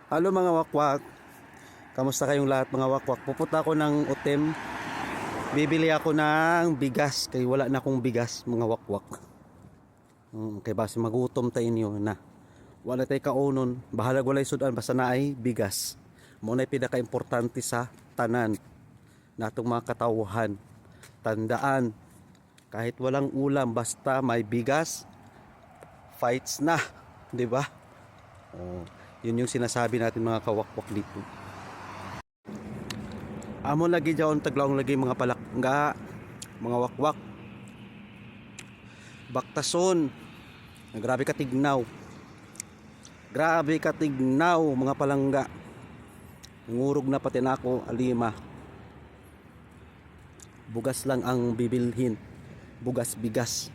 Halo mga wakwak, kamusta kayong lahat mga wakwak? Pupunta ako ng Utem, bibili ako ng bigas, kaya wala na akong bigas mga wakwak. Kaya base magutom tayo inyo na. Wala tayo kaunon, bahalag walay sudan basta na ay bigas. Muna ay pinaka-importante sa tanan natong mga katawhan. Tandaan, kahit walang ulam basta may bigas, fights na, 'di ba? Yun yung sinasabi natin mga kawakwak dito. Amo lagi dyan taglaong lagi mga palakga, mga wakwak. Baktason. Grabe katignaw. Grabe katignaw mga palangga. Ngurog na pati nako alima. Bugas lang ang bibilhin. Bugas bigas.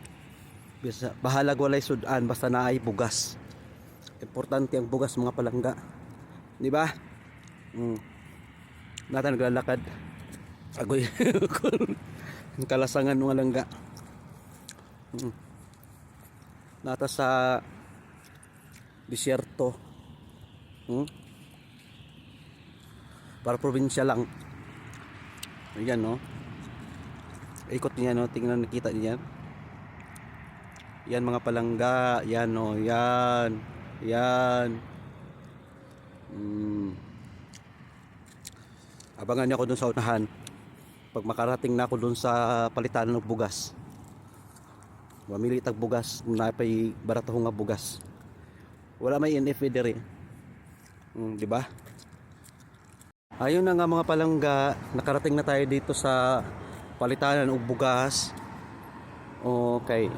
Bahalag walay sudan basta naay bugas. Importante ang bugas mga palangga. Di ba? Nata naglalakad. Agoy. Kalasangan ng langga. Nata sa disyerto. Para probinsya lang. Ayan no. Ikot niya no, tingnan nakita niya. Yan mga palangga, yan no, yan. Yan. Abangan niyo ako dun sa unahan. Pag makarating na ako dun sa palitan ng bugas. Mamili tag bugas, napay barato nga bugas. Wala may NFA dere. Di ba? Ayun na nga mga palangga, nakarating na tayo dito sa palitanan ng bugas. Okay.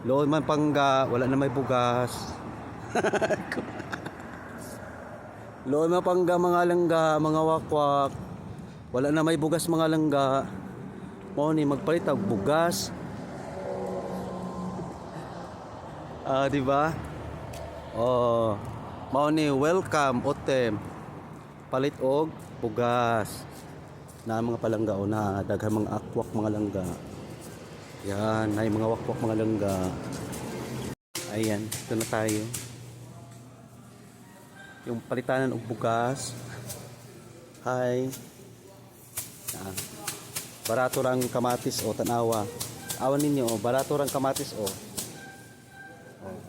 Loon man pangga, wala na may bugas. Loon man pangga mga langga, mga wakwak. Wala na may bugas mga langga. Mo ni magpalit og bugas. Di ba? Mao ni welcome Utem. Palit og bugas. Na mga palangga o na daghang mga akwak mga langga. Yan, ay mga wakwak mga langga. Ayan, ito na tayo. Yung palitanan og bugas. Hi. Barato rang kamatis o tanawa. Awan ninyo, barato rang kamatis o.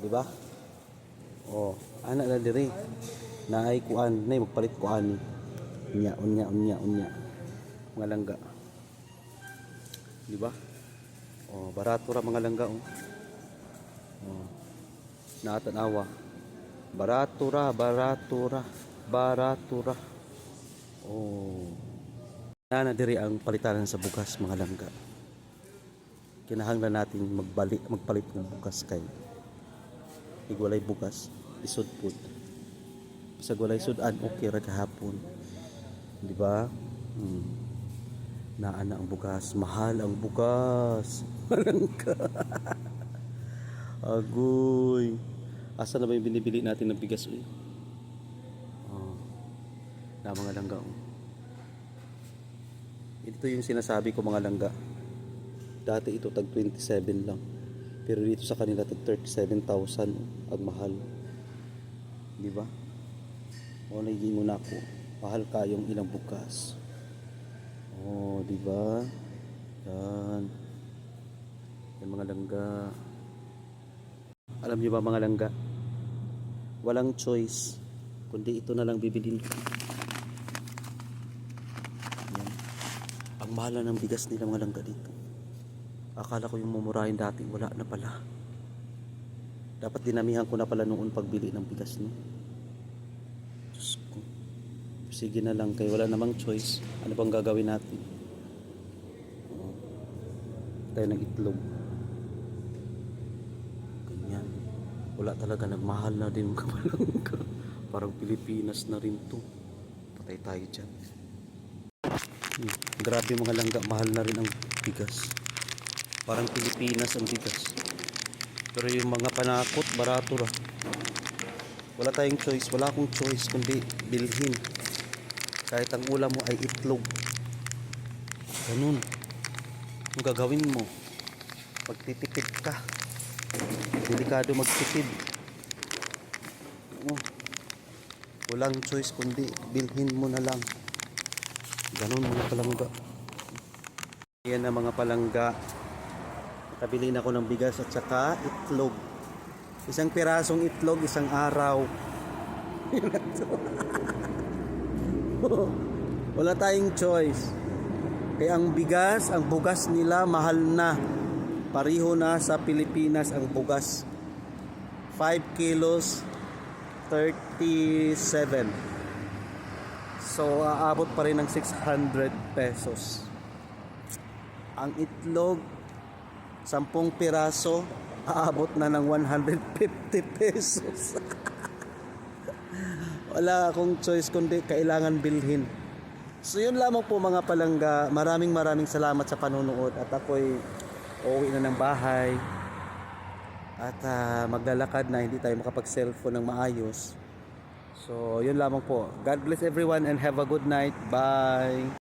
Di ba? Ana na diri. Naay kuan, nay magpalit kuan. Unya. Mga langga. Di ba? Barato ra mga langga o. Natanawa. Barato ra. Na diri ang palitanan sa bugas mga langga. Kinahanglan natin magpalit ng bugas kay igwalay bugas isud pud. Sa walay sudan okay ra kahapon. Di ba? Naana ang bugas, mahal ang bugas. Langga. Agoy. Asa na ba yung binibili natin ng bigas uy? Na mga langga. Ito yung sinasabi ko mga langga. Dati ito tag 27 lang. Pero dito sa kanila tag 37,000 ang mahal. Di ba? Naging una ko. Mahal kayong ilang bukas. Di ba? Yan. Yan mga langga. Alam niyo ba mga langga? Walang choice kundi ito na lang bibilin ko. Ang mahal ng bigas nila mga langga dito. Akala ko yung mumurahin dati, wala na pala. Dapat dinamihan ko na pala noon pagbili ng bigas no. Diyos ko. Sige na lang kay wala namang choice. Ano bang gagawin natin? Tayo ng itlog. Ganyan. Wala talaga, nagmahal na din mga palangga. Parang Pilipinas na rin to. Patay tayo dyan. Grabe mga langga, mahal na rin ang bigas. Parang Pilipinas ang bigas. Pero yung mga panakot, barato ra. Wala tayong choice, wala akong choice kundi bilhin. Kahit ang ulam mo ay itlog. Ganun. Ang gagawin mo, pagtitipid ka. Delikado magtipid. Walang choice kundi bilhin mo na lang. Ganon mga palangga. Yan na mga palangga. Nakabili na ako ng bigas at saka itlog. Isang pirasong itlog, isang araw. Wala tayong choice. Kaya ang bigas, ang bugas nila mahal na. Pariho na sa Pilipinas ang bugas. 5 kilos 37. So aabot pa rin ng 600 pesos. Ang itlog 10 piraso aabot na ng 150 pesos. Wala akong choice kundi kailangan bilhin. So yun lamang po mga palangga. Maraming salamat sa panonood at ako'y uuwi na ng bahay at maglalakad na, hindi tayo makapag-cellphone ng maayos. So yun lamang po. God bless everyone and have a good night. Bye.